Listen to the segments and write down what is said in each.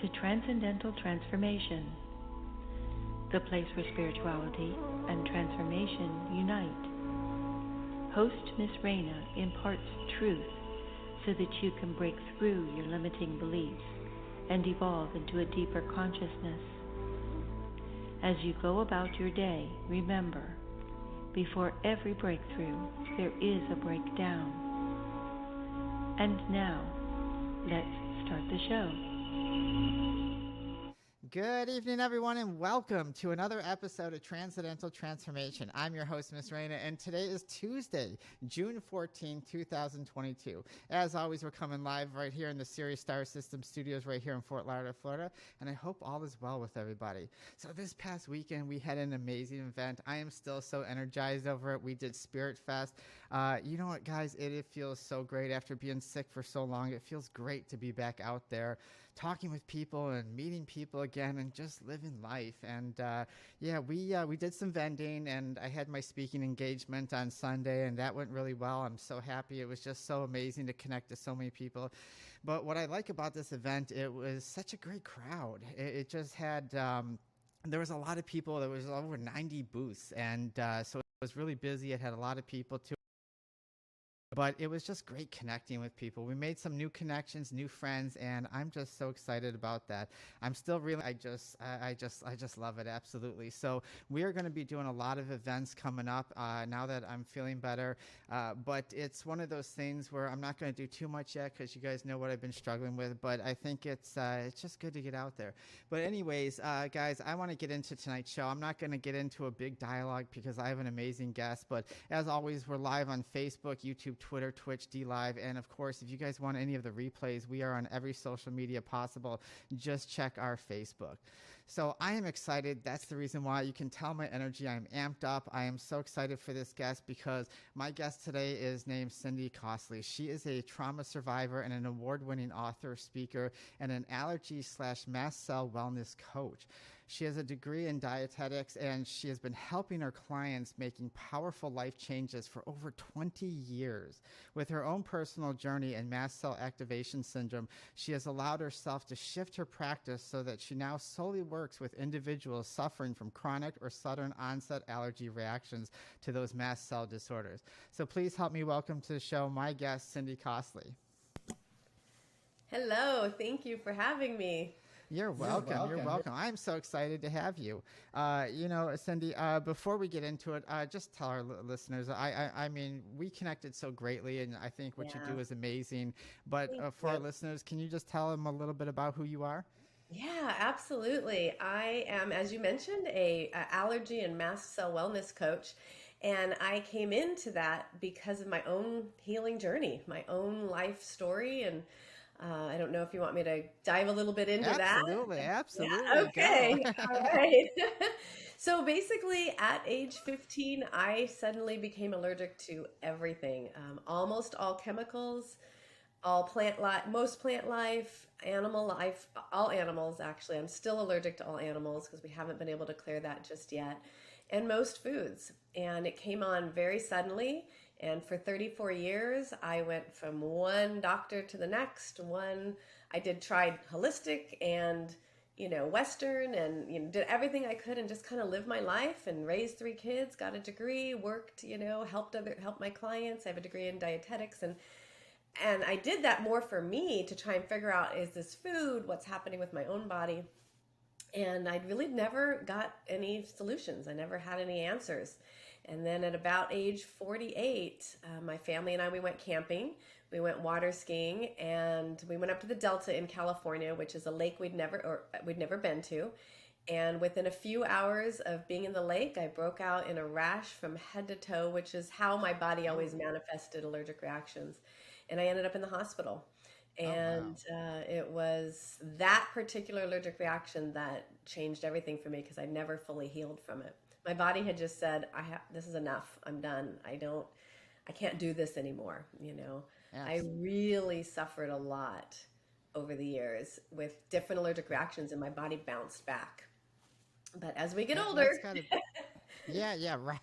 to Transcendental Transformation, the place where spirituality and transformation unite. Host Miss Raina imparts truth so that you can break through your limiting beliefs and evolve into a deeper consciousness. As you go about your day, remember, before every breakthrough, there is a breakdown. And now, let's start the show. Good evening, everyone, and welcome to another episode of Transcendental Transformation. I'm your host, Miss Raina, and today is Tuesday, June 14, 2022. As always, we're coming live right here in the Sirius Star System studios right here in Fort Lauderdale, Florida, and I hope all is well with everybody. So this past weekend, we had an amazing event. I am still so energized over it. We did Spirit Fest. You know what, guys? It feels so great after being sick for so long. It feels great to be back out there talking with people and meeting people again and just living life. And we did some vending, and I had my speaking engagement on Sunday, and that went really well. I'm so happy. It was just so amazing to connect to so many people. But what I like about this event, it was such a great crowd. It just had there was a lot of people. There was over 90 booths, and so it was really busy. It had a lot of people too. But it was just great connecting with people. We made some new connections, new friends, and I'm just so excited about that. I'm still really, I just love it, absolutely. So we are going to be doing a lot of events coming up now that I'm feeling better. But it's one of those things where I'm not going to do too much yet because you guys know what I've been struggling with. But I think it's just good to get out there. But anyways, guys, I want to get into tonight's show. I'm not going to get into a big dialogue because I have an amazing guest. But as always, we're live on Facebook, YouTube, Twitter, Twitch, DLive, and of course, if you guys want any of the replays, we are on every social media possible. Just check our Facebook. So I am excited. That's the reason why. You can tell my energy. I'm amped up. I am so excited for this guest because my guest today is named Cindy Costley. She is a trauma survivor and an award-winning author, speaker, and an allergy/mast cell wellness coach. She has a degree in dietetics, and she has been helping her clients making powerful life changes for over 20 years. With her own personal journey in mast cell activation syndrome, she has allowed herself to shift her practice so that she now solely works with individuals suffering from chronic or sudden onset allergy reactions to those mast cell disorders. So please help me welcome to the show my guest, Cindy Costley. Hello, thank you for having me. You're welcome. You're welcome. I'm so excited to have you. Cindy, before we get into it, just tell our listeners, I mean, we connected so greatly, and I think what you do is amazing. But for our listeners, can you just tell them a little bit about who you are? Yeah, absolutely. I am, as you mentioned, a allergy and mast cell wellness coach. And I came into that because of my own healing journey, my own life story. And I don't know if you want me to dive a little bit into that. Absolutely. Yeah, okay. All right. So basically, at age 15, I suddenly became allergic to everything, almost all chemicals, all plant life, most plant life, animal life, all animals, actually. I'm still allergic to all animals because we haven't been able to clear that just yet, and most foods. And it came on very suddenly. And for 34 years, I went from one doctor to the next. I tried holistic and, Western, and, did everything I could and just kind of lived my life and raised 3 kids, got a degree, worked, helped my clients. I have a degree in dietetics, and I did that more for me to try and figure out, is this food, what's happening with my own body? And I really never got any solutions. I never had any answers. And then at about age 48, my family and we went camping. We went water skiing, and we went up to the Delta in California, which is a lake we'd never been to. And within a few hours of being in the lake, I broke out in a rash from head to toe, which is how my body always manifested allergic reactions. And I ended up in the hospital. And it was that particular allergic reaction that changed everything for me because I never fully healed from it. My body had just said, this is enough. I'm done. I can't do this anymore. I really suffered a lot over the years with different allergic reactions, and my body bounced back. But as we get older, Yeah, right.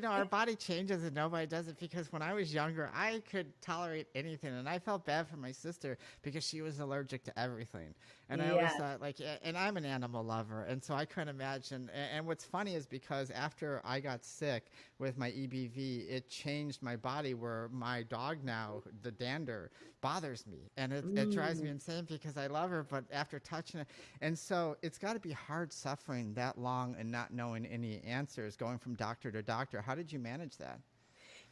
Our body changes and nobody does it, because when I was younger, I could tolerate anything. And I felt bad for my sister because she was allergic to everything. And I always Yes. thought, like, and I'm an animal lover. And so I couldn't imagine. And what's funny is because after I got sick with my EBV, it changed my body where my dog now, the dander, bothers me. And it drives me Mm. insane because I love her. But after touching it, and so it's got to be hard suffering that long and not knowing any answers, going from doctor to doctor. How did you manage that?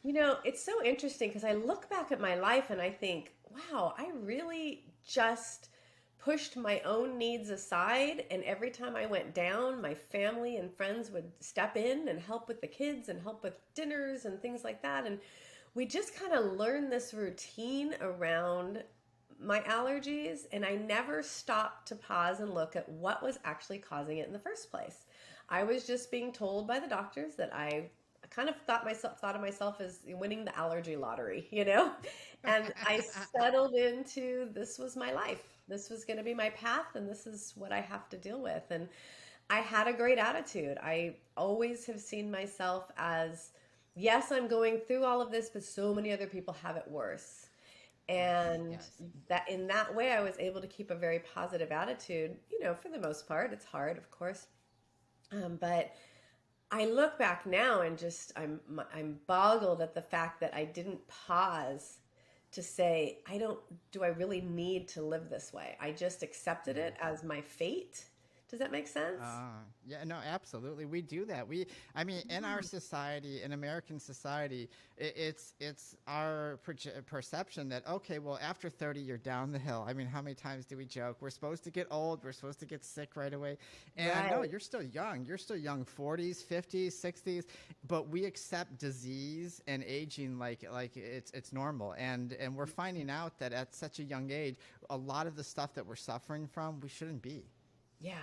It's so interesting because I look back at my life and I think, wow, I really just pushed my own needs aside. And every time I went down, my family and friends would step in and help with the kids and help with dinners and things like that. And we just kind of learned this routine around my allergies. And I never stopped to pause and look at what was actually causing it in the first place. I was just being told by the doctors that I kind of thought of myself as winning the allergy lottery. And I settled into this was my life. This was going to be my path, and this is what I have to deal with. And I had a great attitude. I always have seen myself as, yes, I'm going through all of this, but so many other people have it worse. Yes, And yes. that in that way, I was able to keep a very positive attitude, for the most part. It's hard, of course. But I look back now and just I'm boggled at the fact that I didn't pause to say, I don't do I really need to live this way? I just accepted it Yes. as my fate. Does that make sense? Yeah, no, absolutely. We do that. I mean, in our society, in American society, it's our perception that, okay, well, after 30, you're down the hill. I mean, how many times do we joke? We're supposed to get old. We're supposed to get sick right away. And no, Right. you're still young. You're still young, 40s, 50s, 60s. But we accept disease and aging like it's normal. And we're finding out that at such a young age, a lot of the stuff that we're suffering from, we shouldn't be. Yeah.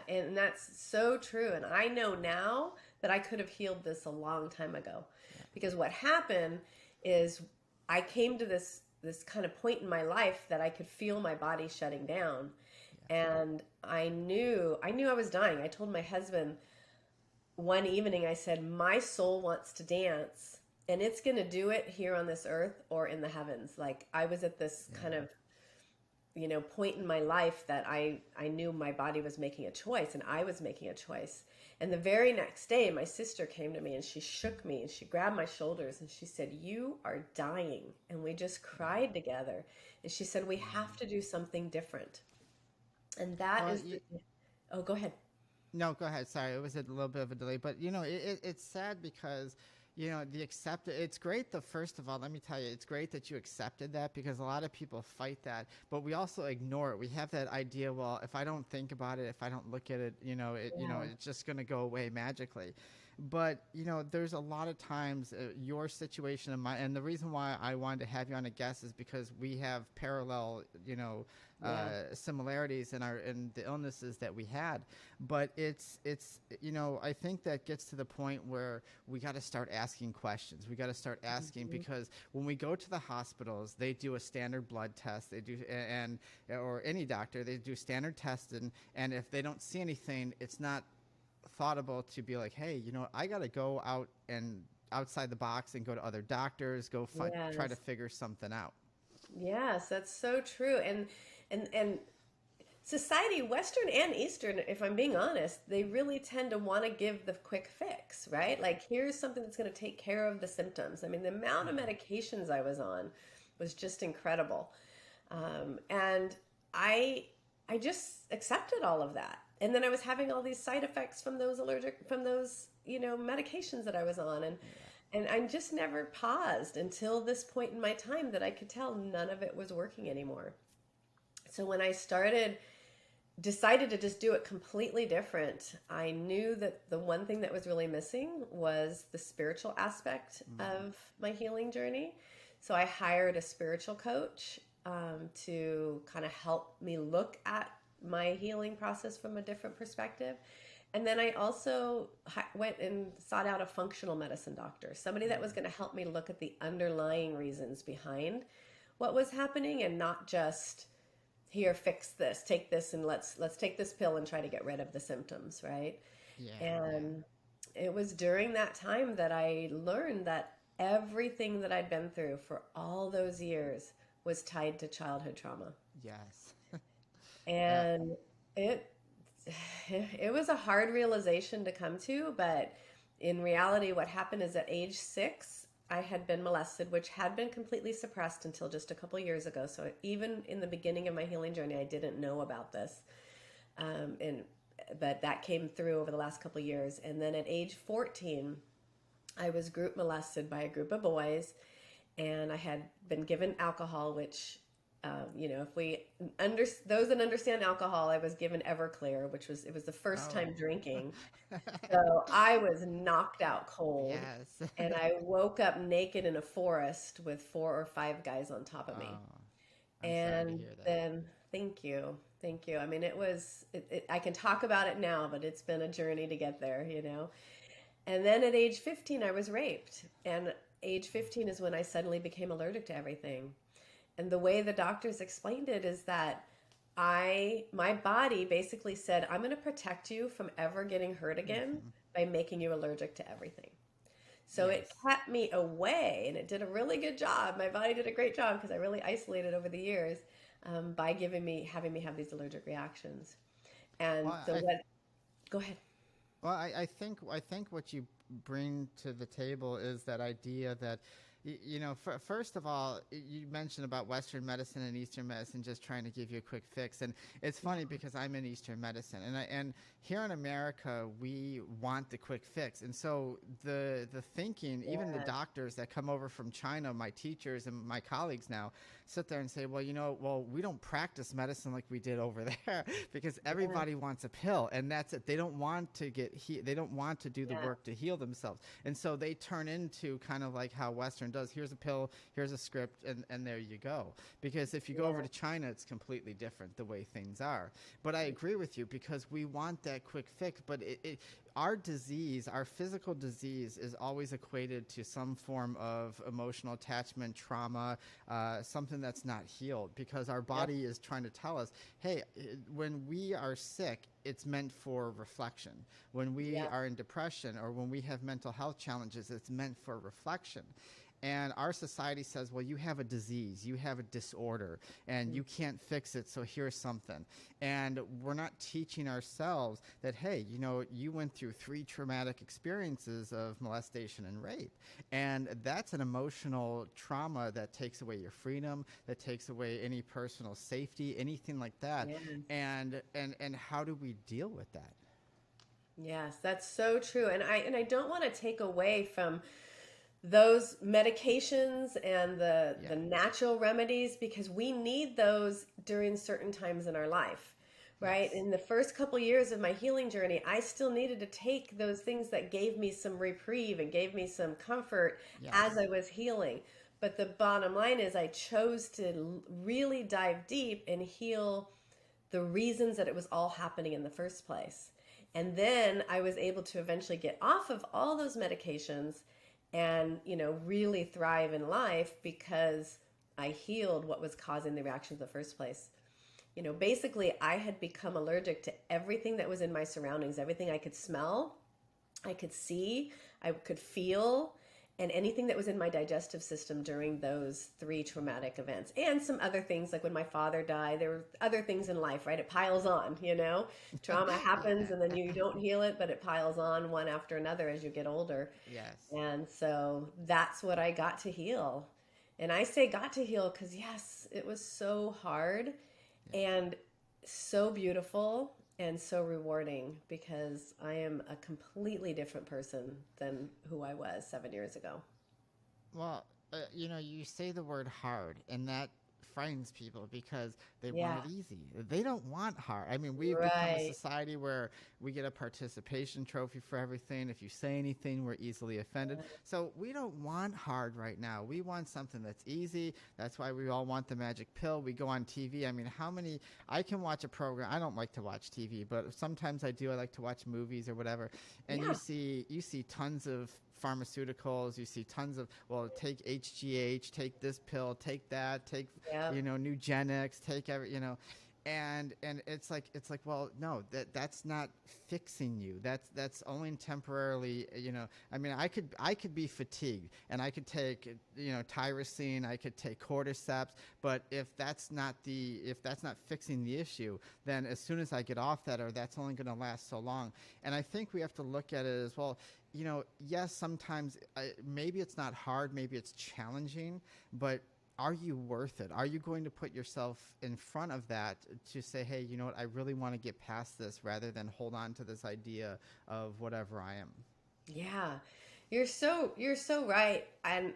And that's so true. And I know now that I could have healed this a long time ago. Yeah. Because what happened is I came to this kind of point in my life that I could feel my body shutting down. And I knew I was dying. I told my husband one evening, I said, my soul wants to dance and it's going to do it here on this earth or in the heavens. Like I was at this Yeah. kind of point in my life that I knew my body was making a choice and I was making a choice. And the very next day, my sister came to me and she shook me and she grabbed my shoulders and she said, "You are dying." And we just cried together. And she said, "We have to do something different." And that Well, is oh, go ahead. no, go ahead. Sorry, it was a little bit of a delay, but it's sad because it's great. First of all, let me tell you, it's great that you accepted that, because a lot of people fight that, but we also ignore it. We have that idea, well, if I don't think about it, if I don't look at it, Yeah. it's just going to go away magically. But there's a lot of times your situation and the reason why I wanted to have you on a guest is because we have parallel, Yeah. similarities in the illnesses that we had. But I think that gets to the point where we got to start asking questions. We got to start asking, Mhm. because when we go to the hospitals, they do a standard blood test. They do, and or any doctor, they do standard testing, and if they don't see anything, it's not thoughtable to be like, hey, I got to go out and outside the box and go to other doctors, try to Yes. figure something out. Yes, that's so true. And society, Western and Eastern, if I'm being honest, they really tend to want to give the quick fix, right? Like, here's something that's going to take care of the symptoms. I mean, the amount of medications I was on was just incredible. And I just accepted all of that. And then I was having all these side effects from those, medications that I was on. And I just never paused until this point in my time that I could tell none of it was working anymore. So when I decided to just do it completely different, I knew that the one thing that was really missing was the spiritual aspect Mm-hmm. of my healing journey. So I hired a spiritual coach to kind of help me look at my healing process from a different perspective. And then I also went and sought out a functional medicine doctor, somebody that was going to help me look at the underlying reasons behind what was happening and not just here, fix this, take this, and let's take this pill and try to get rid of the symptoms, right? Yeah, yeah. And it was during that time that I learned that everything that I'd been through for all those years was tied to childhood trauma. Yes. That. And it it was a hard realization to come to, but in reality what happened is at age 6 I had been molested, which had been completely suppressed until just a couple years ago. So even in the beginning of my healing journey, I didn't know about this. And but that came through over the last couple of years. And then at age 14, I was group molested by a group of boys, and I had been given alcohol, which, if we those that understand alcohol, I was given Everclear, it was the first time Oh. drinking. So I was knocked out cold, Yes. and I woke up naked in a forest with 4 or 5 guys on top of me. Oh, I'm sorry to And hear that. then, thank you. Thank you. I mean, I can talk about it now, but it's been a journey to get there. And then at age 15, I was raped. And age 15 is when I suddenly became allergic to everything. And the way the doctors explained it is that my body basically said, I'm going to protect you from ever getting hurt again Hmm. by making you allergic to everything. So it Yes. kept me away, and it did a really good job. My body did a great job because I really isolated over the years, by having me have these allergic reactions. And Well, so I what? Go ahead. I think what you bring to the table is that idea that first of all, you mentioned about Western medicine and Eastern medicine just trying to give you a quick fix, and it's funny because I'm in Eastern medicine, and here in America we want the quick fix, and so the thinking, even the Yes. doctors that come over from China, my teachers and my colleagues now sit there and say, well, we don't practice medicine like we did over there because Yeah. everybody wants a pill, and that's it. They don't want to they don't want to do the Yeah. work to heal themselves, and so they turn into kind of like how Western does. Here's a pill, here's a script, and there you go. Because if you go over Yeah. to China, it's completely different the way things are. But I agree with you because we want that quick fix, but our disease, our physical disease, is always equated to some form of emotional attachment, trauma, something that's not healed, because our Yep. body is trying to tell us, hey, when we are sick, it's meant for reflection. When we Yep. are in depression or when we have mental health challenges, it's meant for reflection. And our society says, well, you have a disease, you have a disorder, and you can't fix it, so here's something. And we're not teaching ourselves that, hey, you went through 3 traumatic experiences of molestation and rape. And that's an emotional trauma that takes away your freedom, that takes away any personal safety, anything like that. Yes. And how do we deal with that? Yes, that's so true. And I don't want to take away from those medications and the Yeah. natural remedies, because we need those during certain times in our life, right? Yes. In the first couple years of my healing journey, I still needed to take those things that gave me some reprieve and gave me some comfort as Yes. I was healing. But the bottom line is I chose to really dive deep and heal the reasons that it was all happening in the first place. And then I was able to eventually get off of all those medications and, really thrive in life because I healed what was causing the reaction in the first place. Basically, I had become allergic to everything that was in my surroundings, everything I could smell, I could see, I could feel, and anything that was in my digestive system during those 3 traumatic events. And some other things, like when my father died, there were other things in life, right? It piles on. Trauma happens and then you don't heal it, but it piles on one after another as you get older. Yes. And so that's what I got to heal. And I say got to heal because, yes, it was so hard Yes. and so beautiful and so rewarding, because I am a completely different person than who I was 7 years ago. Well, you say the word hard, and that frightens people because they want Yeah, it easy. They don't want hard. I mean, we've become a right. society where we get a participation trophy for everything. If you say anything, we're easily offended. So we don't want hard right now. We want something that's easy. That's why we all want the magic pill. We go on TV. I mean, I can watch a program. I don't like to watch TV, but sometimes I do. I like to watch movies or whatever. And Yeah, you see tons of pharmaceuticals. You see tons of, well, take HGH, take this pill, take that, take yeah, Nugenics, take every. And it's like, well, no, that's not fixing you. That's only temporarily. I mean, I could be fatigued, and I could take, tyrosine, I could take cordyceps, but if that's not fixing the issue, then as soon as I get off that, or that's only going to last so long. And I think we have to look at it as well. Yes, sometimes maybe it's not hard, maybe it's challenging, but are you worth it? Are you going to put yourself in front of that to say, hey, you know what, I really want to get past this, rather than hold on to this idea of whatever I am? Yeah, you're so right. And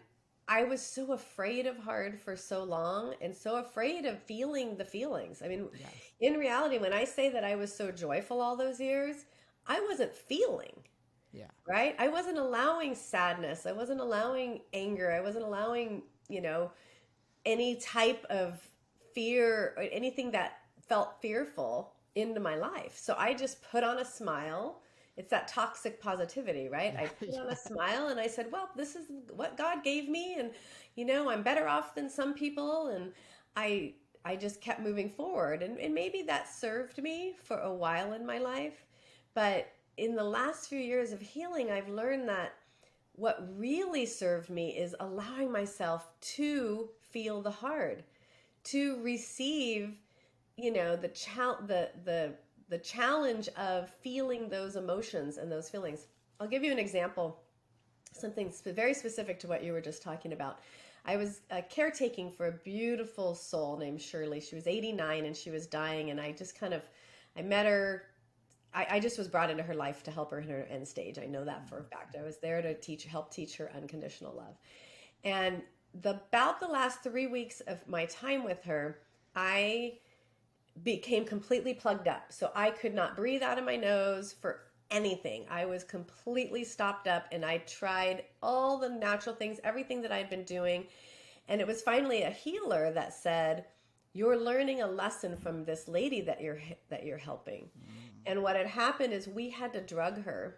I was so afraid of hard for so long, and so afraid of feeling the feelings. I mean, Yes. in reality, when I say that I was so joyful all those years, I wasn't feeling, Yeah. right? I wasn't allowing sadness. I wasn't allowing anger. I wasn't allowing, any type of fear or anything that felt fearful into my life. So I just put on a smile. It's that toxic positivity, right? Yeah. I put on a smile and I said, well, this is what God gave me. And, I'm better off than some people. And I just kept moving forward. And maybe that served me for a while in my life. But in the last few years of healing, I've learned that what really served me is allowing myself to feel the hard, to receive, the challenge of feeling those emotions and those feelings. I'll give you an example, something very specific to what you were just talking about. I was caretaking for a beautiful soul named Shirley. She was 89 and she was dying, and I met her. I just was brought into her life to help her in her end stage. I know that for a fact. I was there to help teach her unconditional love. And about the last 3 weeks of my time with her, I became completely plugged up. So I could not breathe out of my nose for anything. I was completely stopped up, and I tried all the natural things, everything that I'd been doing. And it was finally a healer that said, you're learning a lesson from this lady that you're helping. And what had happened is we had to drug her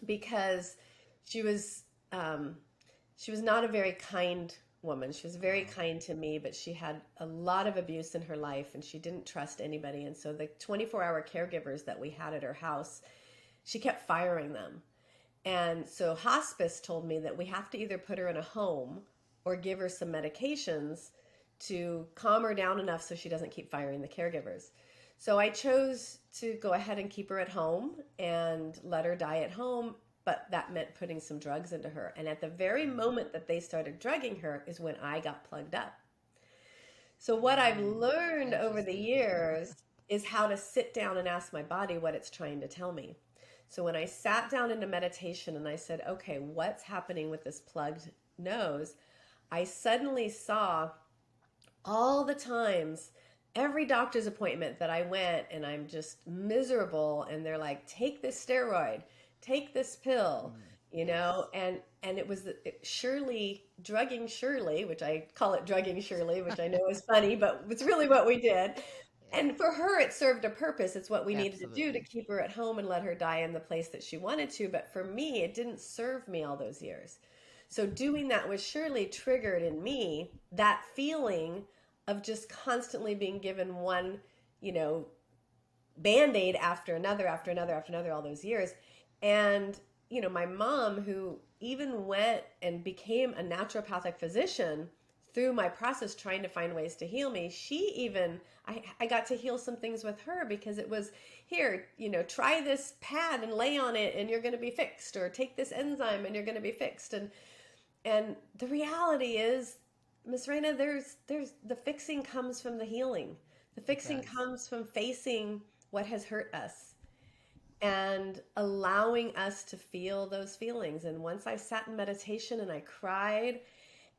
because she was not a very kind woman. She was very kind to me, but she had a lot of abuse in her life, and she didn't trust anybody. And so the 24-hour caregivers that we had at her house, she kept firing them. And so hospice told me that we have to either put her in a home or give her some medications to calm her down enough so she doesn't keep firing the caregivers. So I chose to go ahead and keep her at home and let her die at home, but that meant putting some drugs into her. And at the very moment that they started drugging her is when I got plugged up. So what I've learned over the Interesting. years is how to sit down and ask my body what it's trying to tell me. So when I sat down into meditation and I said, okay, what's happening with this plugged nose? I suddenly saw all the times, every doctor's appointment that I went and I'm just miserable, and they're like, take this steroid, take this pill, Yes. and it was Shirley drugging Shirley, which I call it drugging Shirley, which I know is funny, but it's really what we did. And for her, it served a purpose. It's what we needed to do to Absolutely. keep her at home and let her die in the place that she wanted to. But for me, it didn't serve me all those years. So doing that with Shirley triggered in me that feeling of just constantly being given one, you know, band-aid after another, after another, after another, all those years. And, my mom, who even went and became a naturopathic physician through my process trying to find ways to heal me, I got to heal some things with her because it was, here, try this pad and lay on it and you're going to be fixed, or take this enzyme and you're going to be fixed. And the reality is, Miss Raina, there's the fixing comes from the healing. The It fixing does. comes from facing what has hurt us and allowing us to feel those feelings. And once I sat in meditation and I cried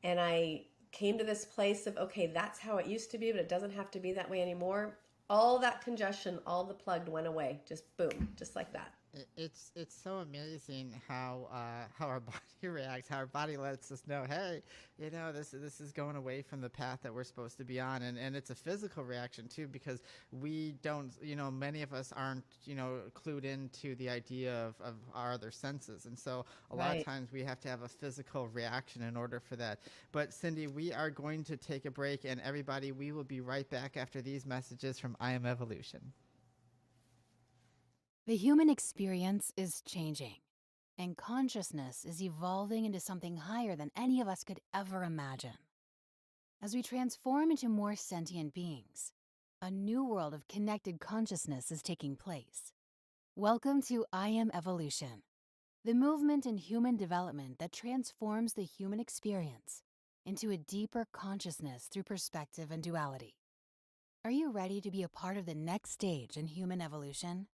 and I came to this place of, okay, that's how it used to be, but it doesn't have to be that way anymore. All that congestion, all the plugged went away. Just boom, just like that. It's so amazing how our body reacts, how our body lets us know, hey, this is going away from the path that we're supposed to be on, and it's a physical reaction too, because we don't, many of us aren't, clued into the idea of our other senses, and so a lot of Right. times we have to have a physical reaction in order for that. But Cindy, we are going to take a break, and everybody, we will be right back after these messages from I Am Evolution. The human experience is changing, and consciousness is evolving into something higher than any of us could ever imagine. As we transform into more sentient beings, a new world of connected consciousness is taking place. Welcome to I Am Evolution, the movement in human development that transforms the human experience into a deeper consciousness through perspective and duality. Are you ready to be a part of the next stage in human evolution?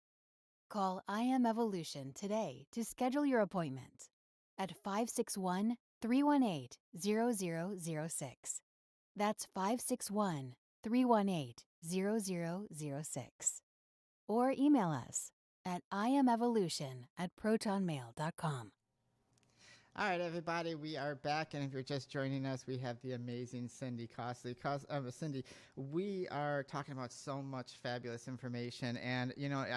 Call I Am Evolution today to schedule your appointment at 561-318-0006. That's 561-318-0006. Or email us at iamevolution@protonmail.com. All right, everybody, we are back, and if you're just joining us, we have the amazing Cindy Costley. Cindy, we are talking about so much fabulous information, and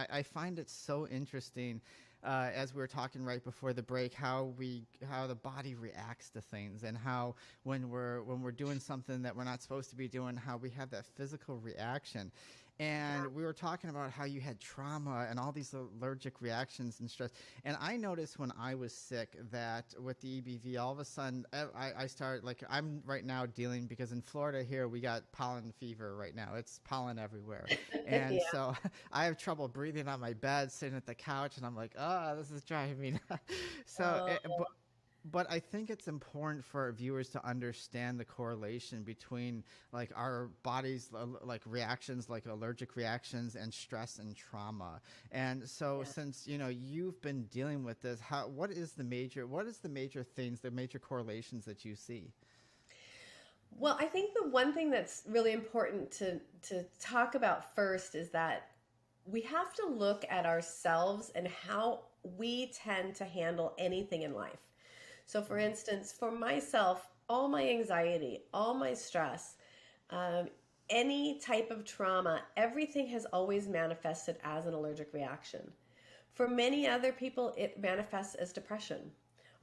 I find it so interesting. As we were talking right before the break, how the body reacts to things, and how when we're doing something that we're not supposed to be doing, how we have that physical reaction. And we were talking about how you had trauma and all these allergic reactions and stress. And I noticed when I was sick that with the EBV, all of a sudden I started, like, I'm right now dealing, because in Florida here we got pollen fever right now. It's pollen everywhere. And Yeah. so I have trouble breathing on my bed, sitting at the couch, and I'm like, oh, this is driving me nuts. So, Oh, but I think it's important for our viewers to understand the correlation between, like, our body's like reactions, like allergic reactions, and stress and trauma. And so, yeah. since you've been dealing with this, what is the major things, the major correlations that you see? Well, I think the one thing that's really important to talk about first is that we have to look at ourselves and how we tend to handle anything in life. So, for instance, for myself, all my anxiety, all my stress, um, any type of trauma, everything has always manifested as an allergic reaction. For many other people, it manifests as depression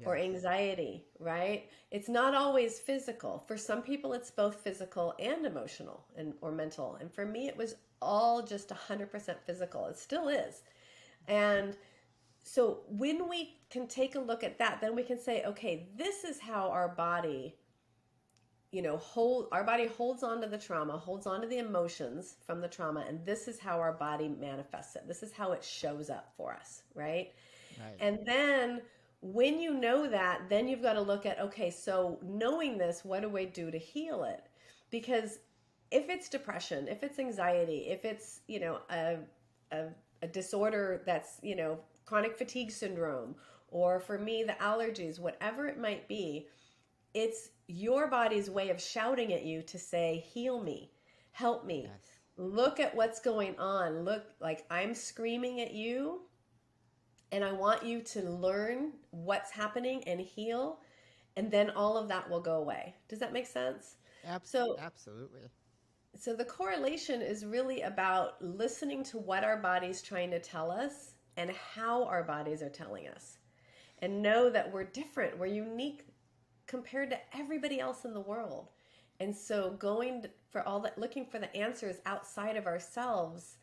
or Yes. anxiety, right? It's not always physical. For some people, it's both physical and emotional and or mental. And for me, it was all just 100% physical. It still is. And so when we can take a look at that, then we can say, okay, this is how our body, our body holds on to the trauma, holds on to the emotions from the trauma, and this is how our body manifests it. This is how it shows up for us, right? Right. And then when you know that, then you've got to look at, okay, so knowing this, what do I do to heal it? Because if it's depression, if it's anxiety, if it's, a, a disorder that's, chronic fatigue syndrome, or for me, the allergies, whatever it might be, it's your body's way of shouting at you to say, heal me, help me. Yes. Look at what's going on. Look, like I'm screaming at you, and I want you to learn what's happening and heal, and then all of that will go away. Does that make sense? So, Absolutely. so the correlation is really about listening to what our body's trying to tell us and how our bodies are telling us. And know that we're different, we're unique compared to everybody else in the world. And so going for all that, looking for the answers outside of ourselves,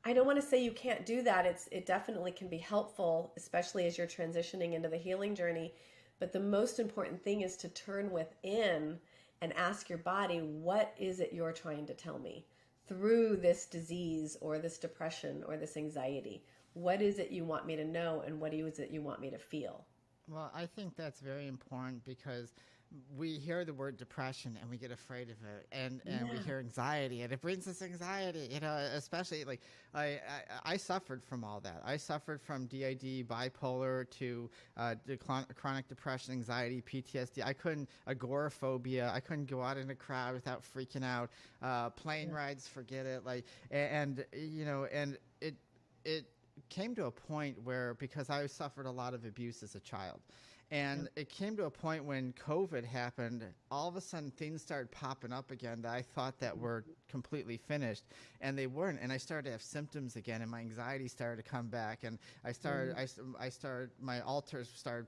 I don't want to say you can't do that. It definitely can be helpful, especially as you're transitioning into the healing journey. But the most important thing is to turn within and ask your body, what is it you're trying to tell me through this disease or this depression or this anxiety? What is it you want me to know, and what is it you want me to feel? Well, I think that's very important, because we hear the word depression and we get afraid of it, and we Yeah. hear anxiety and it brings us anxiety, especially, like, I suffered from all that. I suffered from DID, bipolar, to chronic depression, anxiety, PTSD. I couldn't, agoraphobia. I couldn't go out in a crowd without freaking out. Plane rides, forget it. Like, and it came to a point where, because I suffered a lot of abuse as a child, and it came to a point when COVID happened, all of a sudden things started popping up again that I thought that were completely finished, and they weren't. And I started to have symptoms again, and my anxiety started to come back, and I started, my alters started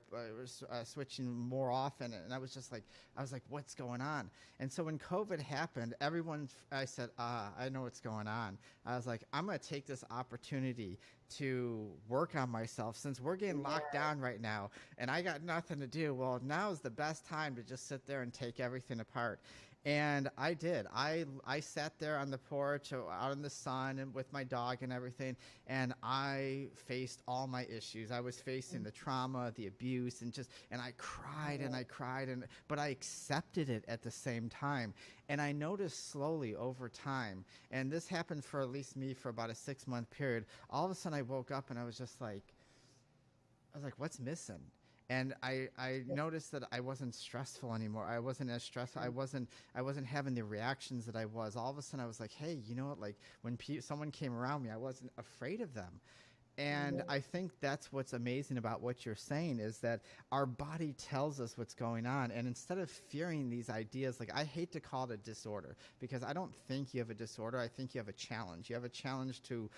switching more often, and I was like, what's going on? And so when COVID happened, I said, I know what's going on. I was like, I'm going to take this opportunity to work on myself, since we're getting locked down right now and I got nothing to do. Well, now is the best time to just sit there and take everything apart. And I did. I sat there on the porch out in the sun and with my dog and everything, and I faced all my issues. I was facing the trauma, the abuse, and I cried and I cried, but I accepted it at the same time. And I noticed slowly over time, and this happened for at least me for about a 6-month period, all of a sudden I woke up and I was like, what's missing? And I noticed that I wasn't stressful anymore. I wasn't as stressful. I wasn't having the reactions that I was. All of a sudden I was like, hey, you know what? Like when someone came around me, I wasn't afraid of them. And I think that's what's amazing about what you're saying, is that our body tells us what's going on. And instead of fearing these ideas, like, I hate to call it a disorder, because I don't think you have a disorder. I think you have a challenge. You have a challenge to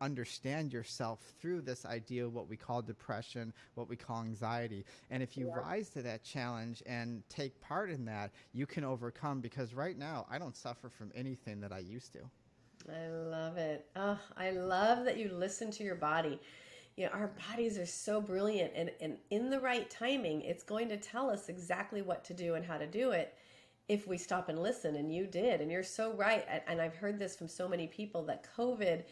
understand yourself through this idea of what we call depression, what we call anxiety. And if you rise to that challenge and take part in that, you can overcome, because right now I don't suffer from anything that I used to. I love it. Oh, I love that you listen to your body. Our bodies are so brilliant, and in the right timing, it's going to tell us exactly what to do and how to do it if we stop and listen. And you did, and you're so right. And I've heard this from so many people, that COVID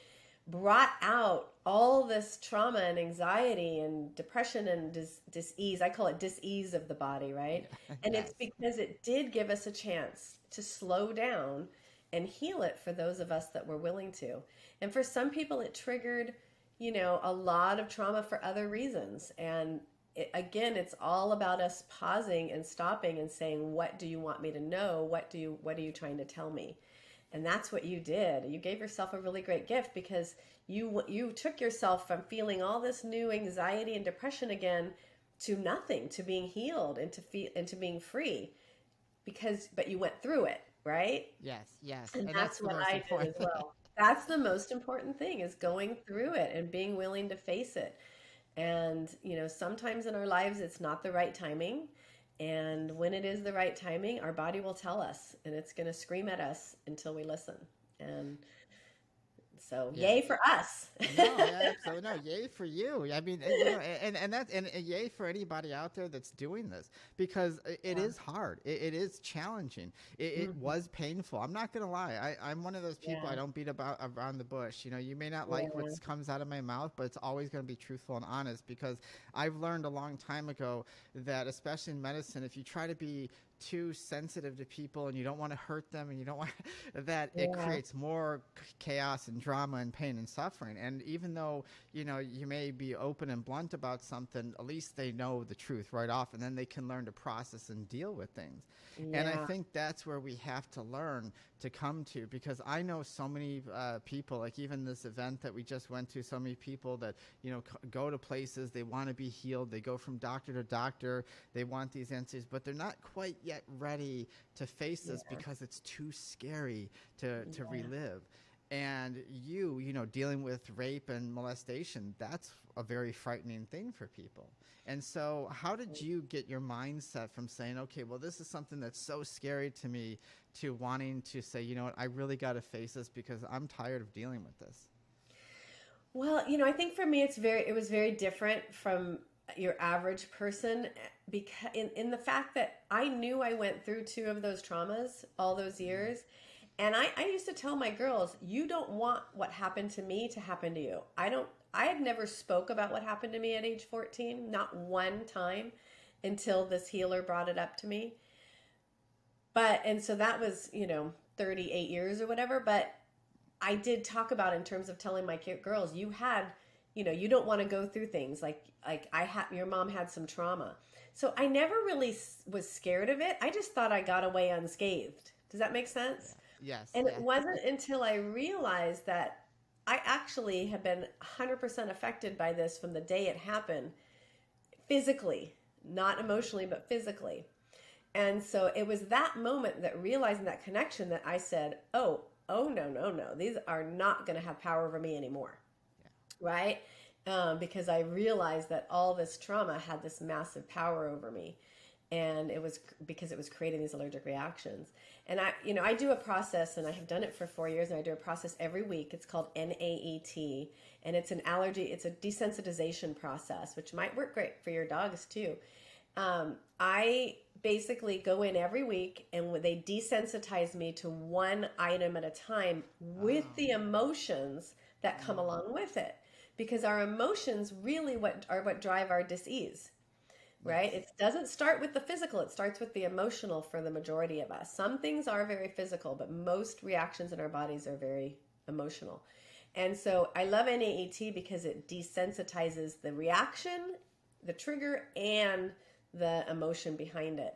brought out all this trauma and anxiety and depression and dis-ease. I call it dis-ease of the body, right? And It's because it did give us a chance to slow down and heal it for those of us that were willing to. And for some people, it triggered, a lot of trauma for other reasons. And again, it's all about us pausing and stopping and saying, what do you want me to know? What are you trying to tell me? And that's what you did. You gave yourself a really great gift, because you took yourself from feeling all this new anxiety and depression again to nothing, to being healed and to being free, but you went through it. Right? Yes. And that's what I did as well. That's the most important thing, is going through it and being willing to face it. And, sometimes in our lives, it's not the right timing. And when it is the right timing, our body will tell us, and it's going to scream at us until we listen. And so, yay for us. Absolutely. No, yay for you. I mean, and yay for anybody out there that's doing this, because it is hard. It is challenging. It was painful. I'm not going to lie. I'm one of those people. I don't beat around the bush. You may not like what comes out of my mouth, but it's always going to be truthful and honest, because I've learned a long time ago that, especially in medicine, if you try to be too sensitive to people and you don't want to hurt them and you don't want that, it creates more chaos and drama and pain and suffering. And even though you may be open and blunt about something, at least they know the truth right off, and then they can learn to process and deal with things. And I think that's where we have to learn to come to, because I know so many people, like even this event that we just went to, so many people that go to places, they want to be healed, they go from doctor to doctor, they want these answers, but they're not quite yet ready to face this, because it's too scary to relive. And dealing with rape and molestation, that's a very frightening thing for people. And so how did you get your mindset from saying, okay, well, this is something that's so scary to me, to wanting to say, you know what, I really got to face this, because I'm tired of dealing with this? Well, I think for me, it was very different from your average person, because in the fact that I knew I went through 2 of those traumas all those years. And I used to tell my girls, you don't want what happened to me to happen to you. I had never spoke about what happened to me at age 14, not one time, until this healer brought it up to me. And so that was, 38 years or whatever. But I did talk about, in terms of telling my girls, you don't want to go through things like your mom had some trauma. So I never really was scared of it. I just thought I got away unscathed. Does that make sense? Yes. And it wasn't until I realized that I actually have been 100% affected by this from the day it happened, physically, not emotionally, but physically. And so it was that moment, that realizing that connection, that I said, oh, no, these are not going to have power over me anymore. Yeah. Right? Because I realized that all this trauma had this massive power over me. And it was because it was creating these allergic reactions. And I do a process, and I have done it for 4 years, and I do a process every week. It's called NAET, and it's a desensitization process, which might work great for your dogs too. I basically go in every week, and they desensitize me to one item at a time with the emotions that come along with it, because our emotions really are what drive our disease. Right? It doesn't start with the physical. It starts with the emotional for the majority of us. Some things are very physical, but most reactions in our bodies are very emotional. And so I love NAET because it desensitizes the reaction, the trigger, and the emotion behind it.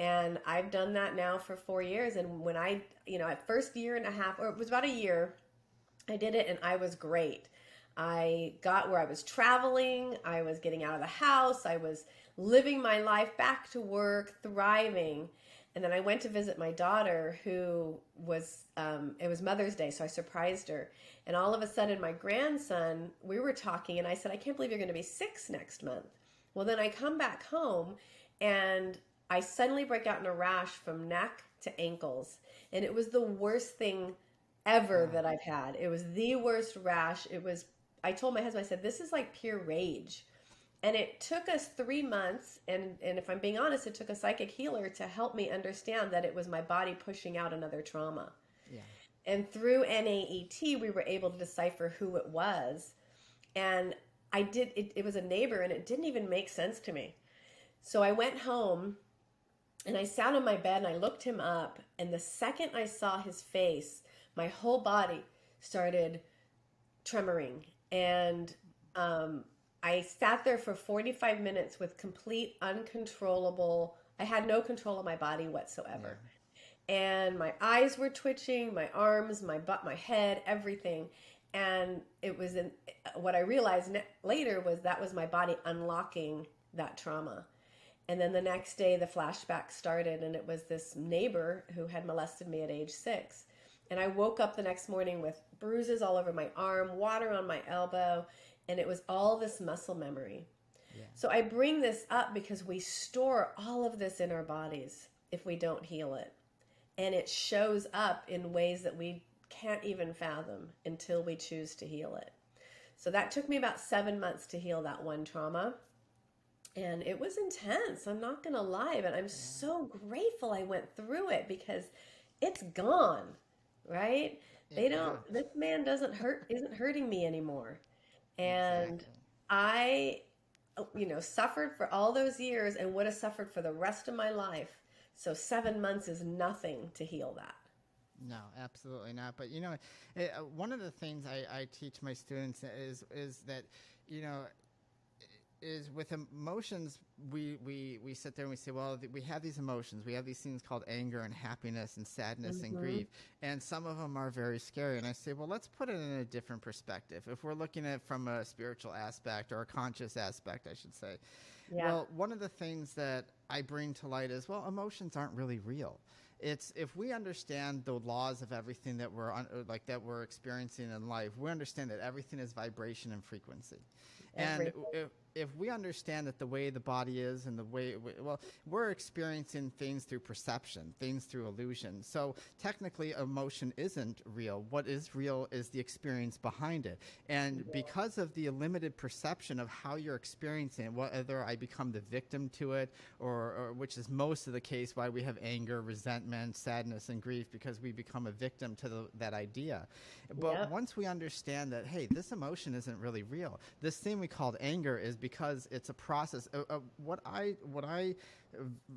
And I've done that now for 4 years. And when at first year and a half, or it was about a year, I did it and I was great. I got where I was traveling. I was getting out of the house. I was living my life, back to work, thriving. And then I went to visit my daughter, who was, it was Mother's Day, so I surprised her. And all of a sudden, my grandson, we were talking, and I said, I can't believe you're going to be 6 next month. Well, then I come back home, and I suddenly break out in a rash from neck to ankles. And it was the worst thing ever that I've had. It was the worst rash. I told my husband, I said, this is like pure rage. And it took us 3 months, and if I'm being honest, it took a psychic healer to help me understand that it was my body pushing out another trauma. Yeah. And through NAET, we were able to decipher who it was. And it was a neighbor, and it didn't even make sense to me. So I went home, and I sat on my bed, and I looked him up, and the second I saw his face, my whole body started tremoring. And I sat there for 45 minutes with complete uncontrollable, I had no control of my body whatsoever. Yeah. And my eyes were twitching, my arms, my butt, my head, everything. And what I realized later was that was my body unlocking that trauma. And then the next day, the flashback started, and it was this neighbor who had molested me at age 6. And I woke up the next morning with bruises all over my arm, water on my elbow, and it was all this muscle memory. Yeah. So I bring this up because we store all of this in our bodies if we don't heal it. And it shows up in ways that we can't even fathom until we choose to heal it. So that took me about 7 months to heal that one trauma. And it was intense. I'm not going to lie, but I'm so grateful I went through it, because it's gone, right? This man isn't hurting me anymore. And exactly. I, suffered for all those years and would have suffered for the rest of my life. So 7 months is nothing to heal that. No, absolutely not. But, one of the things I teach my students is that, is with emotions, we sit there and we say, well, we have these emotions. We have these things called anger and happiness and sadness and grief. And some of them are very scary. And I say, well, let's put it in a different perspective. If we're looking at it from a spiritual aspect, or a conscious aspect, I should say. Yeah. Well, one of the things that I bring to light is, well, emotions aren't really real. It's if we understand the laws of everything that we're experiencing in life, we understand that everything is vibration and frequency. And if we understand that the way the body is and the way, we're experiencing things through perception, things through illusion. So technically, emotion isn't real. What is real is the experience behind it. And because of the limited perception of how you're experiencing it, whether I become the victim to it, or which is most of the case why we have anger, resentment, sadness, and grief, because we become a victim to that idea. But once we understand that, hey, this emotion isn't really real, this thing we called anger is because it's a process. What I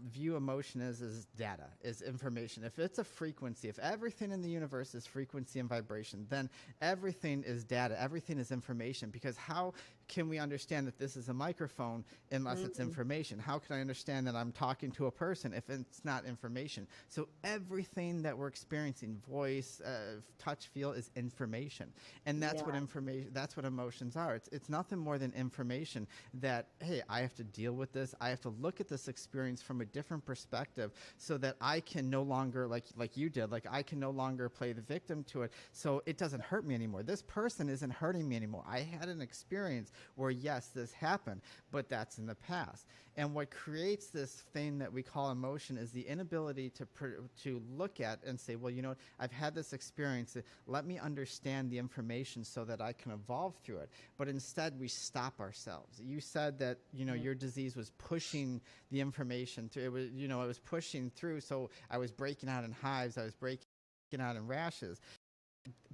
view emotion is data, is information. If it's a frequency, if everything in the universe is frequency and vibration, then everything is data, everything is information. Because how can we understand that this is a microphone unless it's information? How can I understand that I'm talking to a person if it's not information? So everything that we're experiencing, voice, touch, feel, is information. And that's what information, that's what emotions are. It's nothing more than information that, hey, I have to deal with this. I have to look at this experience from a different perspective so that I can no longer, like you did, like I can no longer play the victim to it. So it doesn't hurt me anymore. This person isn't hurting me anymore. I had an experience where, yes, this happened, but that's in the past. And what creates this thing that we call emotion is the inability to look at and say, well, you know, I've had this experience. Let me understand the information so that I can evolve through it. But instead, we stop ourselves. You said that, you know, your disease was pushing the information through. It was, you know, it was pushing through. So I was breaking out in hives. I was breaking out in rashes.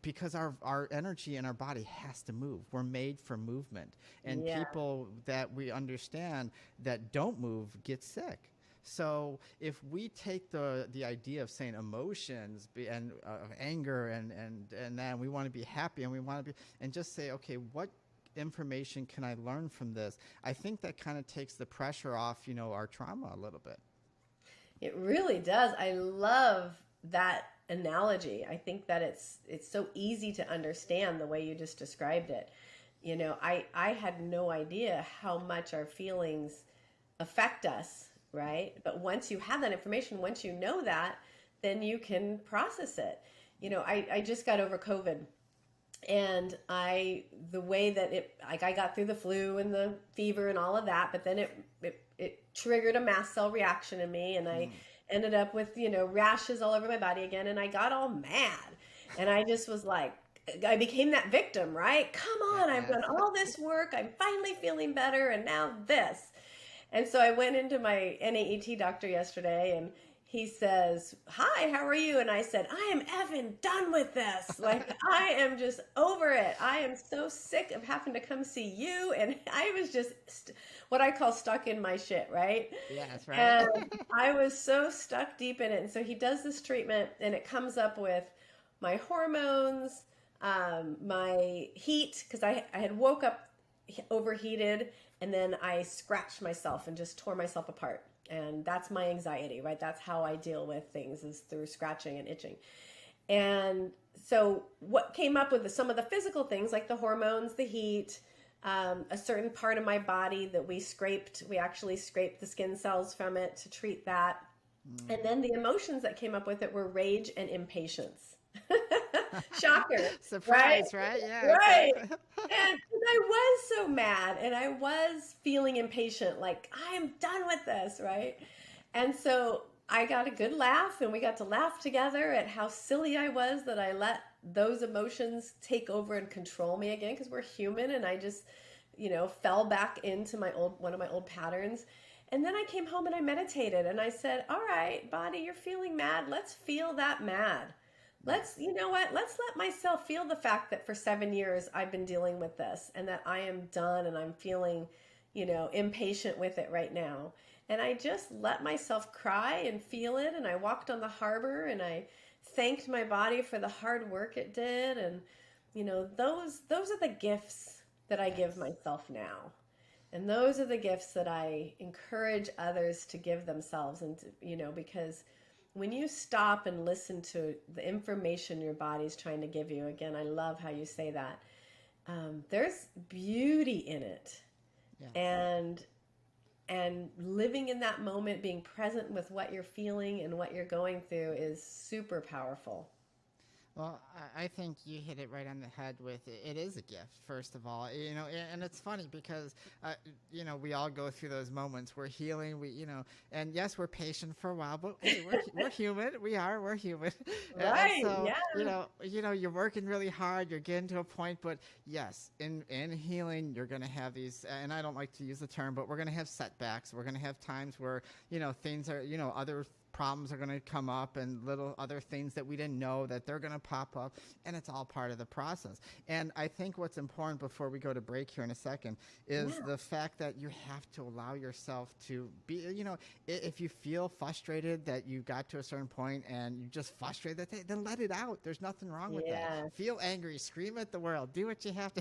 Because our energy in our body has to move. We're made for movement. And people that we understand that don't move get sick. So if we take the idea of saying emotions and anger and then we want to be happy and we want to be, and just say, okay, what information can I learn from this? I think that kind of takes the pressure off, you know, our trauma a little bit. It really does. I love that analogy. I think that it's so easy to understand the way you just described it. You know, I had no idea how much our feelings affect us, right? But once you have that information, once you know that, then you can process it. You know, I just got over COVID, and the way that I got through the flu and the fever and all of that, but then it triggered a mast cell reaction in me, and I ended up with, you know, rashes all over my body again, and I got all mad, and I just was like, I became that victim, right? Come on, I've done all this work, I'm finally feeling better, and now this. And so I went into my NAET doctor yesterday, and he says, "Hi, how are you?" And I said, "I am effing done with this. Like, I am just over it. I am so sick of having to come see you." And I was just what I call stuck in my shit, right? Yeah, that's right. And I was so stuck deep in it. And so he does this treatment, and it comes up with my hormones, my heat, because I had woke up overheated, and then I scratched myself and just tore myself apart. And that's my anxiety, right? That's how I deal with things, is through scratching and itching. And so what came up with some of the physical things, like the hormones, the heat, a certain part of my body that we actually scraped the skin cells from it to treat that. And then the emotions that came up with it were rage and impatience. Shocker. Surprise, right? Yeah. Right. Exactly. And I was so mad, and I was feeling impatient, like, I am done with this, right? And so I got a good laugh, and we got to laugh together at how silly I was that I let those emotions take over and control me again, because we're human, and I just, you know, fell back into one of my old patterns. And then I came home and I meditated, and I said, all right, body, you're feeling mad. Let's feel that mad. You know what? Let's let myself feel the fact that for 7 years I've been dealing with this, and that I am done, and I'm feeling, you know, impatient with it right now. And I just let myself cry and feel it. And I walked on the harbor, and I thanked my body for the hard work it did. And, you know, those are the gifts that I give myself now. And those are the gifts that I encourage others to give themselves. And, you know, because when you stop and listen to the information your body's trying to give you, again, I love how you say that, there's beauty in it. Yeah. And living in that moment, being present with what you're feeling and what you're going through is super powerful. Well, I think you hit it right on the head with it is a gift, first of all, you know, and it's funny because, you know, we all go through those moments. We're healing, you know, and yes, we're patient for a while, but hey, we're human. We're human. Right. And so, yeah. you know, you're working really hard. You're getting to a point, but yes, in healing, you're going to have these, and I don't like to use the term, but we're going to have setbacks. We're going to have times where, you know, things are, you know, other problems are going to come up and little other things that we didn't know that they're going to pop up, and it's all part of the process. And I think what's important before we go to break here in a second is the fact that you have to allow yourself to be, if you feel frustrated that you got to a certain point and you just frustrated, then let it out. There's nothing wrong with that. Feel angry, scream at the world, do what you have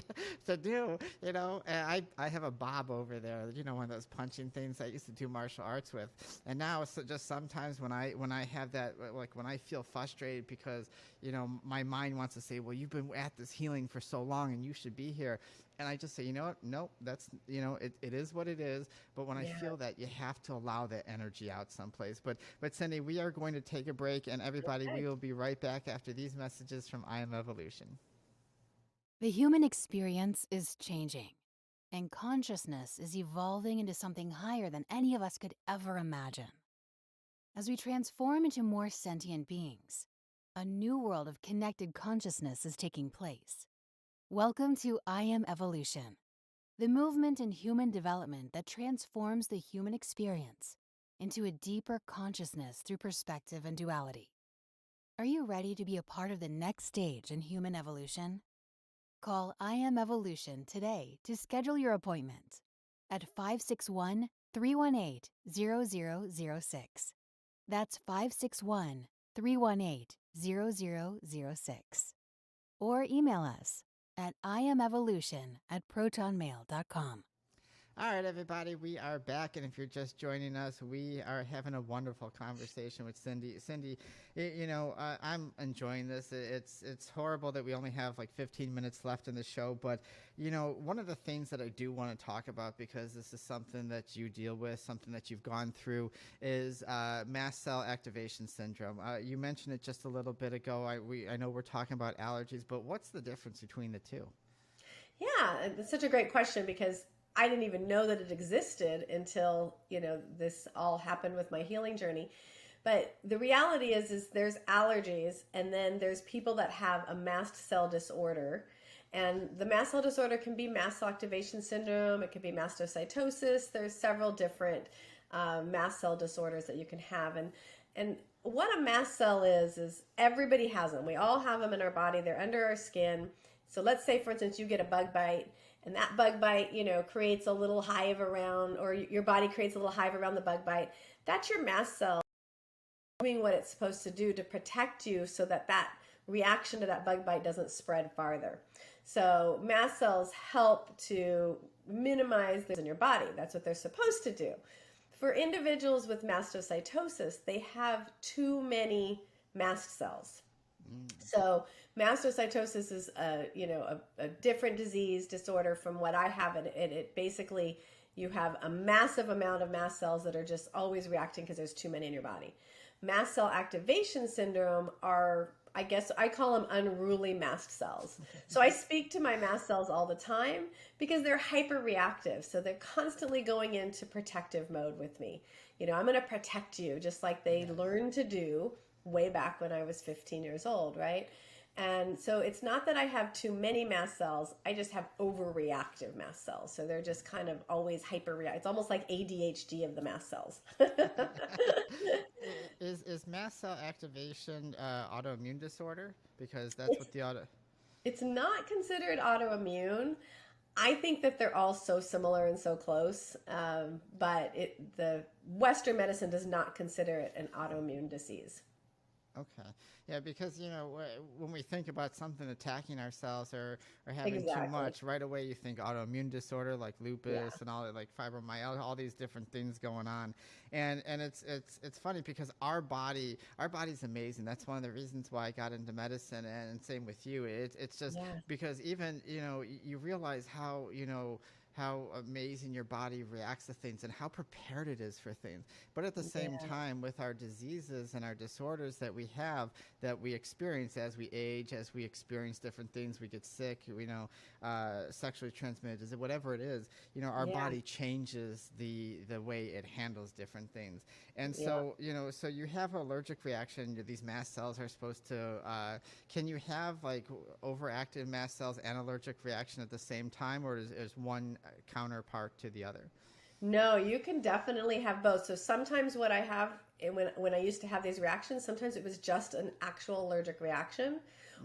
to do, And I have a Bob over there, one of those punching things I used to do martial arts with. And now it's just sometimes when I have that, like when I feel frustrated because, my mind wants to say, well, you've been at this healing for so long and you should be here. And I just say, you know what? Nope, that's, it is what it is. But when I feel that, you have to allow that energy out someplace. But Cindy, we are going to take a break, and everybody, we will be right back after these messages from I Am Evolution. The human experience is changing, and consciousness is evolving into something higher than any of us could ever imagine. As we transform into more sentient beings, a new world of connected consciousness is taking place. Welcome to I Am Evolution, the movement in human development that transforms the human experience into a deeper consciousness through perspective and duality. Are you ready to be a part of the next stage in human evolution? Call I Am Evolution today to schedule your appointment at 561-318-0006. That's 561-318-0006. Or email us at iamevolution@protonmail.com. All right, everybody, we are back, and if you're just joining us, we are having a wonderful conversation with Cindy. Cindy, I'm enjoying this. It's horrible that we only have like 15 minutes left in the show, but, one of the things that I do want to talk about, because this is something that you deal with, something that you've gone through, is mast cell activation syndrome. You mentioned it just a little bit ago. I know we're talking about allergies, but what's the difference between the two? Yeah, it's such a great question, because I didn't even know that it existed until, this all happened with my healing journey. But the reality is there's allergies, and then there's people that have a mast cell disorder. And the mast cell disorder can be mast cell activation syndrome. It could be mastocytosis. There's several different mast cell disorders that you can have. And what a mast cell is everybody has them. We all have them in our body. They're under our skin. So let's say, for instance, you get a bug bite, and that bug bite, creates a little hive around, or your body creates a little hive around the bug bite. That's your mast cell doing what it's supposed to do to protect you, so that reaction to that bug bite doesn't spread farther. So mast cells help to minimize this in your body. That's what they're supposed to do. For individuals with mastocytosis, they have too many mast cells. So mastocytosis is a different disease disorder from what I have. It basically, you have a massive amount of mast cells that are just always reacting because there's too many in your body. Mast cell activation syndrome are, I guess I call them unruly mast cells. So I speak to my mast cells all the time because they're hyper reactive. So they're constantly going into protective mode with me. I'm going to protect you, just like they learned to do way back when I was 15 years old, right? And so it's not that I have too many mast cells, I just have overreactive mast cells. So they're just kind of always hyper-react. It's almost like ADHD of the mast cells. Is mast cell activation autoimmune disorder? Because that's what the It's not considered autoimmune. I think that they're all so similar and so close, but the Western medicine does not consider it an autoimmune disease. Okay. Yeah, because, when we think about something attacking ourselves or having too much, right away you think autoimmune disorder like lupus and all that, like fibromyalgia, all these different things going on. And it's funny because our body's amazing. That's one of the reasons why I got into medicine, and same with you. It's just because even, you realize how amazing your body reacts to things and how prepared it is for things. But at the same time, with our diseases and our disorders that we have, that we experience as we age, as we experience different things, we get sick, sexually transmitted disease, whatever it is, our body changes the way it handles different things. And so, so you have an allergic reaction. These mast cells are supposed to, can you have like overactive mast cells and allergic reaction at the same time, or is one counterpart to the other? No, you can definitely have both. So sometimes what I have when I used to have these reactions, sometimes it was just an actual allergic reaction.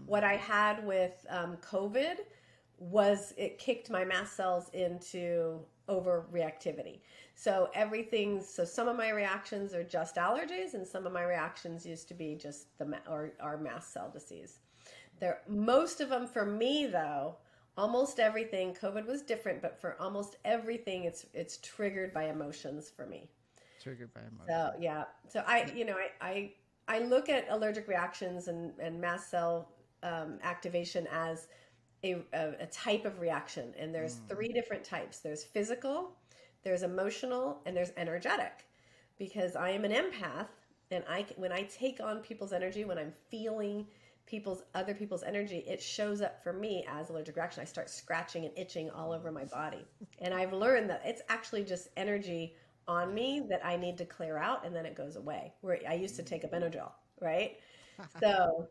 What I had with COVID was it kicked my mast cells into overreactivity. So some of my reactions are just allergies, and some of my reactions used to be just our mast cell disease. Most of them for me though, almost everything, COVID was different, but for almost everything, it's triggered by emotions for me. Triggered by emotion. So yeah, so I look at allergic reactions and mast cell activation as a type of reaction, and there's three different types. There's physical, there's emotional, and there's energetic. Because I am an empath, and when I take on people's energy, when I'm feeling other people's energy, it shows up for me as allergic reaction. I start scratching and itching all over my body, and I've learned that it's actually just energy on me that I need to clear out, and then it goes away. Where I used to take a Benadryl, right? So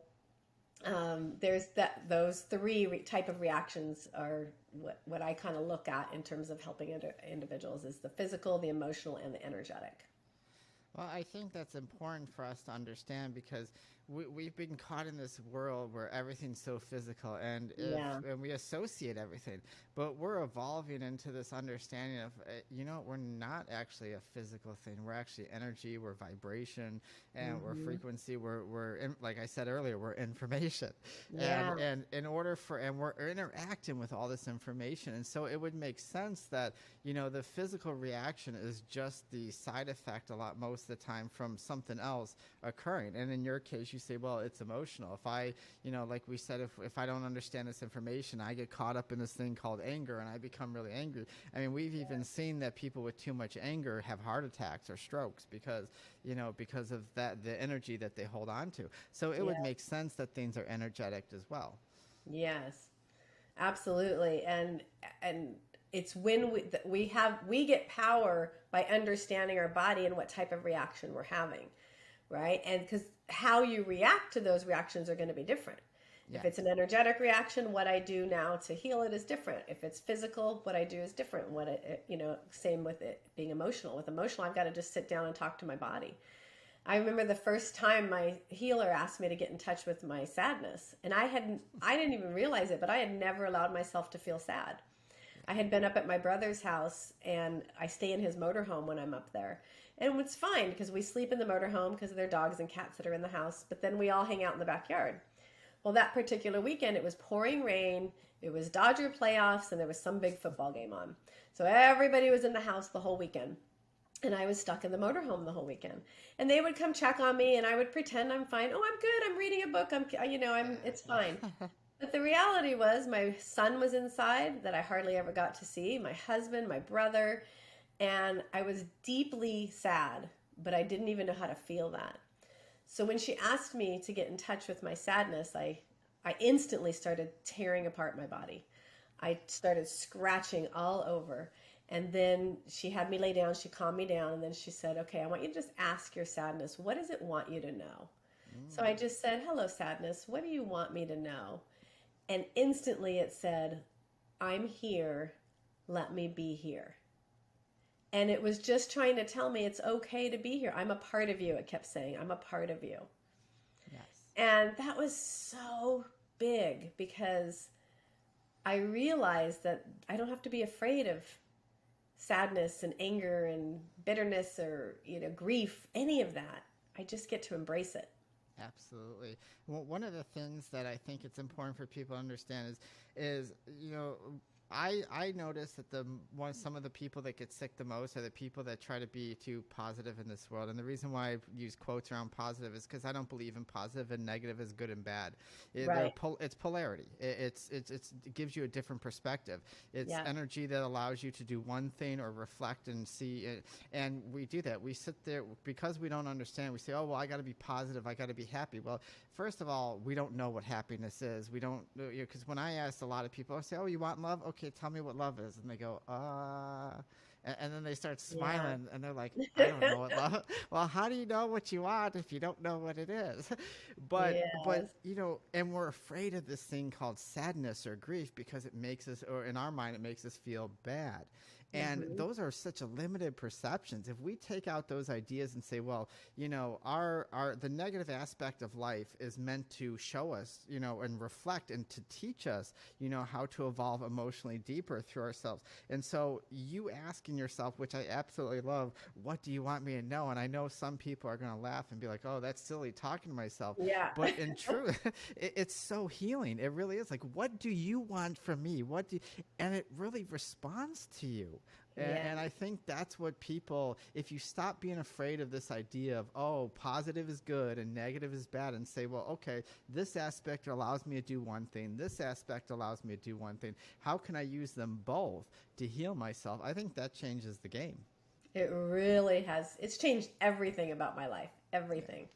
there's those three type of reactions are what I kind of look at in terms of helping individuals is the physical, the emotional, and the energetic. Well, I think that's important for us to understand because we've been caught in this world where everything's so physical and we associate everything. But we're evolving into this understanding of, we're not actually a physical thing. We're actually energy, we're vibration, and we're frequency. Like I said earlier, we're information. Yeah. And we're interacting with all this information. And so it would make sense that, the physical reaction is just the side effect most of the time from something else occurring. And in your case, you say, well, it's emotional. If I, like we said, if I don't understand this information, I get caught up in this thing called anger and I become really angry. I mean, we've even seen that people with too much anger have heart attacks or strokes because of the energy that they hold on to. So it would make sense that things are energetic as well. Yes, absolutely. And it's when we get power by understanding our body and what type of reaction we're having, right? And because how you react to those reactions are going to be different. Yeah. If it's an energetic reaction, what I do now to heal it is different. If it's physical, what I do is different. Same with it being emotional. With emotional, I've got to just sit down and talk to my body. I remember the first time my healer asked me to get in touch with my sadness, and I didn't even realize it, but I had never allowed myself to feel sad. I had been up at my brother's house, and I stay in his motorhome when I'm up there. And it's fine because we sleep in the motorhome because of their dogs and cats that are in the house, but then we all hang out in the backyard. Well, that particular weekend, it was pouring rain, it was Dodger playoffs, and there was some big football game on. So everybody was in the house the whole weekend. And I was stuck in the motorhome the whole weekend. And they would come check on me, and I would pretend I'm fine. Oh, I'm good. I'm reading a book. It's fine. But the reality was my son was inside that I hardly ever got to see, my husband, my brother, and I was deeply sad, but I didn't even know how to feel that. So when she asked me to get in touch with my sadness, I instantly started tearing apart my body. I started scratching all over. And then she had me lay down, she calmed me down, and then she said, okay, I want you to just ask your sadness, what does it want you to know? So I just said, hello, sadness, what do you want me to know? And instantly it said, I'm here, let me be here. And it was just trying to tell me it's okay to be here. I'm a part of you, it kept saying, I'm a part of you. Yes. And that was so big because I realized that I don't have to be afraid of sadness and anger and bitterness or grief, any of that. I just get to embrace it. Absolutely. Well, one of the things that I think it's important for people to understand is I notice that some of the people that get sick the most are the people that try to be too positive in this world. And the reason why I use quotes around positive is because I don't believe in positive and negative is good and bad. It's polarity. It gives you a different perspective. It's energy that allows you to do one thing or reflect and see it. And we do that. We sit there because we don't understand. We say, oh, well, I got to be positive. I got to be happy. Well, first of all, we don't know what happiness is. We don't, because when I ask a lot of people, I say, oh, you want love? Okay, tell me what love is. And they go, And then they start Yeah. smiling, and they're like, I don't know what love. Well, how do you know what you want if you don't know what it is? But Yes. and we're afraid of this thing called sadness or grief because it makes us, or in our mind, it makes us feel bad. And Hmm. those are such a limited perceptions. If we take out those ideas and say, well, our the negative aspect of life is meant to show us, and reflect and to teach us, how to evolve emotionally deeper through ourselves. And so you asking yourself, which I absolutely love, what do you want me to know? And I know some people are going to laugh and be like, oh, that's silly talking to myself. Yeah. But in truth, it's so healing. It really is. Like, what do you want from me? And it really responds to you. Yeah. And I think that's what people, if you stop being afraid of this idea of, oh, positive is good and negative is bad, and say, well, okay, this aspect allows me to do one thing, this aspect allows me to do one thing. How can I use them both to heal myself? I think that changes the game. It really has. It's changed everything about my life, Yeah. everything.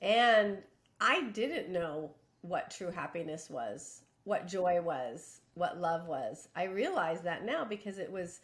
And I didn't know what true happiness was, what joy was, what love was. I realize that now because it was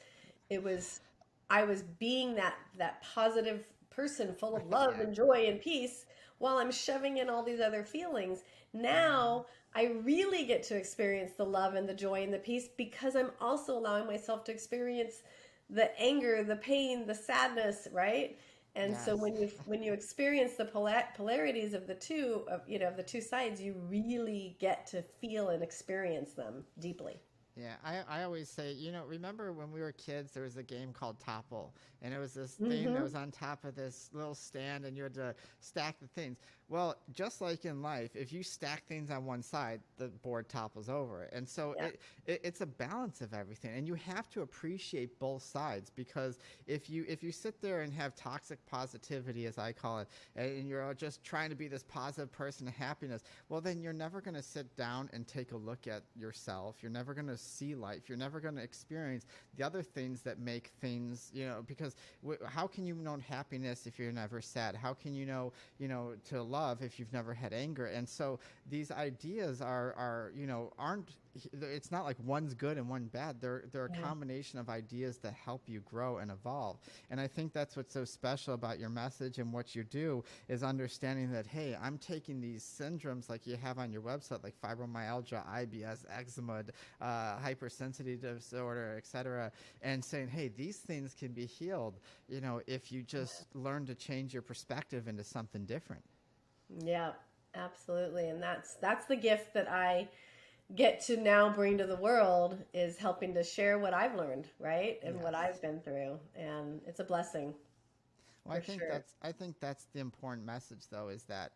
I was being that positive person full of love Yeah. and joy and peace while I'm shoving in all these other feelings. Hmm. Now I really get to experience the love and the joy and the peace because I'm also allowing myself to experience the anger, the pain, the sadness, right? And so Yes. when you experience the polarities of the two of the two sides, you really get to feel and experience them deeply. Yeah, I always say, remember when we were kids, there was a game called Topple, and it was this thing that Hmm. was on top of this little stand, and you had to stack the things. Well, just like in life, if you stack things on one side, the board topples over. And so Yeah. it's a balance of everything, and you have to appreciate both sides, because if you sit there and have toxic positivity, as I call it, and you're just trying to be this positive person of happiness, well, then you're never going to sit down and take a look at yourself. You're never going to see life. You're never going to experience the other things that make things, because how can you know happiness if you're never sad? How can you know, to love if you've never had anger? And so these ideas aren't, it's not like one's good and one bad. They're a Yeah. combination of ideas that help you grow and evolve. And I think that's what's so special about your message and what you do, is understanding that, hey, I'm taking these syndromes like you have on your website, like fibromyalgia, IBS, eczema, hypersensitivity disorder, etc., and saying, hey, these things can be healed, if you just learn to change your perspective into something different. Yeah, absolutely. And that's the gift that I get to now bring to the world, is helping to share what I've learned, right? And what Yes. I've been through. And it's a blessing Well, for sure. I think that's the important message, though, is that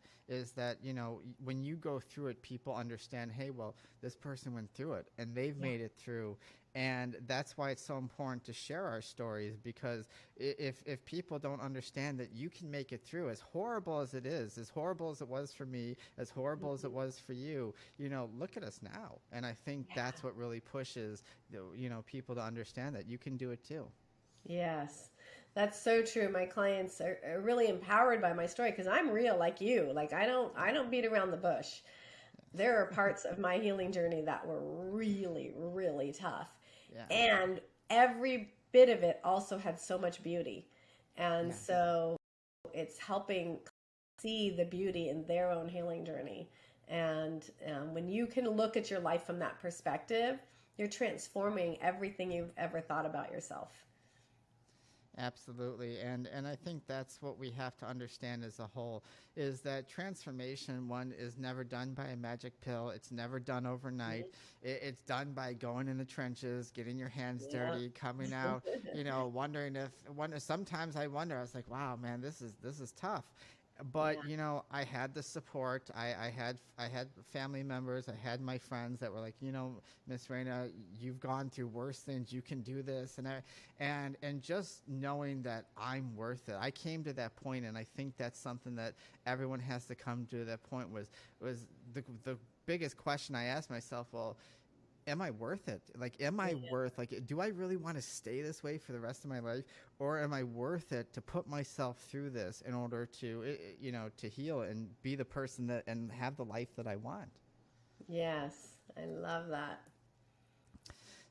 when you go through it, people understand. Hey, well, this person went through it, and they've Yeah. made it through, and that's why it's so important to share our stories. Because if people don't understand that you can make it through, as horrible as it is, as horrible as it was for me, as horrible as it Mhm. was for you, look at us now. And I think Yeah. that's what really pushes people to understand that you can do it too. Yes. That's so true. My clients are really empowered by my story because I'm real like you. Like I don't beat around the bush. There are parts of my healing journey that were really, really tough. Yeah. And every bit of it also had so much beauty. And Yes. so it's helping see the beauty in their own healing journey. And when you can look at your life from that perspective, you're transforming everything you've ever thought about yourself. Absolutely. And I think that's what we have to understand as a whole, is that transformation, one, is never done by a magic pill. It's never done overnight. It's done by going in the trenches, getting your hands Yeah. dirty, coming out, wondering if wonder sometimes I wonder, I was like, wow, man, this is tough. Yeah. But I had the support. I had family members. I had my friends that were like, Miss Raina, you've gone through worse things. You can do this, and just knowing that I'm worth it. I came to that point, and I think that's something that everyone has to come to. That point was the biggest question I asked myself. Well, am I worth it? Like, am I worth, like, do I really want to stay this way for the rest of my life? Or am I worth it to put myself through this in order to, to heal and be the person that, and have the life that I want? Yes. I love that.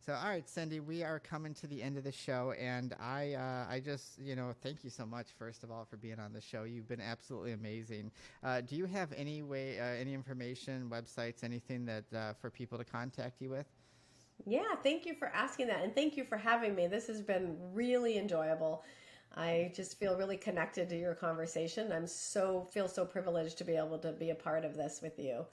So, all right, Cindy, we are coming to the end of the show, and I just, thank you so much, first of all, for being on the show. You've been absolutely amazing. Do you have any way, any information, websites, anything that for people to contact you with? Yeah, thank you for asking that. And thank you for having me. This has been really enjoyable. I just feel really connected to your conversation. Feel so privileged to be able to be a part of this with you.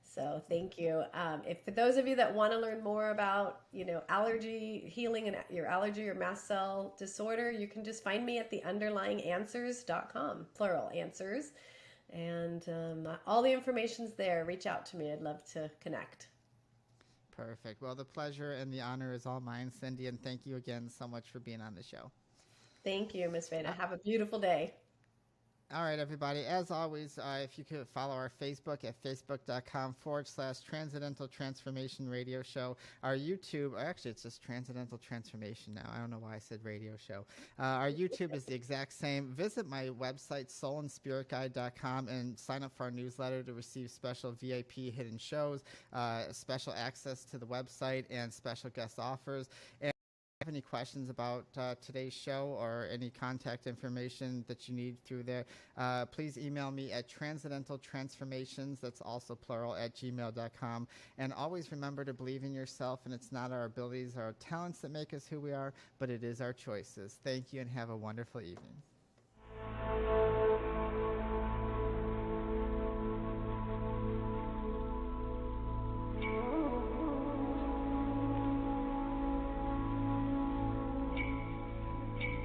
So thank you. If for those of you that want to learn more about, allergy healing and your allergy or mast cell disorder, you can just find me at theunderlyinganswers.com, plural answers. And all the information's there. Reach out to me. I'd love to connect. Perfect. Well, the pleasure and the honor is all mine, Cindy, and thank you again so much for being on the show. Thank you, Miss Raina. Have a beautiful day. All right, everybody. As always, if you could follow our Facebook at facebook.com/Transcendental Transformation Radio Show. Our YouTube, actually, it's just Transcendental Transformation now. I don't know why I said radio show. Our YouTube is the exact same. Visit my website, soulandspiritguide.com, and sign up for our newsletter to receive special VIP hidden shows, special access to the website, and special guest offers. And have any questions about today's show or any contact information that you need through there, please email me at transcendentaltransformations, that's also plural, at gmail.com. And always remember to believe in yourself, and it's not our abilities or our talents that make us who we are, but it is our choices. Thank you and have a wonderful evening.